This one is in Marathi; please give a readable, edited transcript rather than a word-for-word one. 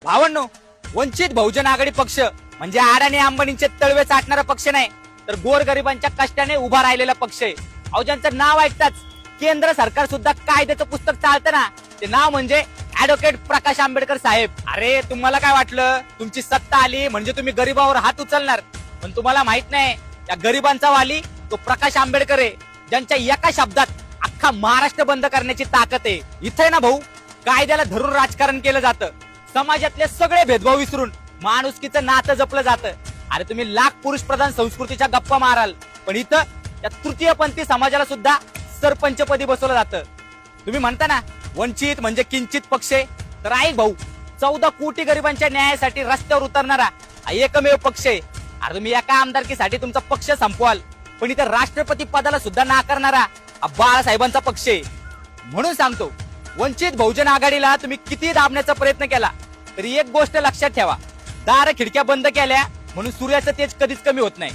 भावांनो, वंचित बहुजन आघाडी पक्ष म्हणजे अडाणी अंबानींचे तळवे चाटणारा पक्ष नाही, तर गोरगरिबांच्या कष्टाने उभा राहिलेला पक्ष आहे. अहो, ज्यांचं नाव ऐकताच केंद्र सरकार सुद्धा कायद्याचं पुस्तक चालतं ना, ते नाव म्हणजे ऍडव्होकेट प्रकाश आंबेडकर साहेब. अरे, तुम्हाला काय वाटलं तुमची सत्ता आली म्हणजे तुम्ही गरीबावर हात उचलणार, पण तुम्हाला माहित नाही या गरीबांचा वाली तो प्रकाश आंबेडकर आहे, ज्यांच्या एका शब्दात अख्खा महाराष्ट्र बंद करण्याची ताकद आहे. इथे ना भाऊ, कायद्याला धरून राजकारण केलं जातं, समाजातले सगळे भेदभाव विसरून माणुसकीचं नातं जपलं जातं. अरे, तुम्ही लाख पुरुष प्रधान संस्कृतीच्या गप्पा माराल, पण इथं या तृतीयपंथी समाजाला सुद्धा सरपंचपदी बसवलं जातं. तुम्ही म्हणता ना वंचित म्हणजे किंचित पक्ष, तर ऐक भाऊ, 14 कोटी गरिबांच्या न्यायासाठी रस्त्यावर उतरणारा हा एकमेव पक्ष आहे. अरे, तुम्ही एका आमदारकीसाठी तुमचा पक्ष संपवाल, पण इथं राष्ट्रपती पदाला सुद्धा नाकारणारा हा बाळासाहेबांचा पक्ष आहे. म्हणून सांगतो, वंचित बहुजन आघाडीला तुम्ही किती दाबण्याचा प्रयत्न केला तरी एक गोष्ट लक्षात ठेवा, दार खिडक्या बंद केल्या म्हणून सूर्याचं तेज कधीच कमी होत नाही.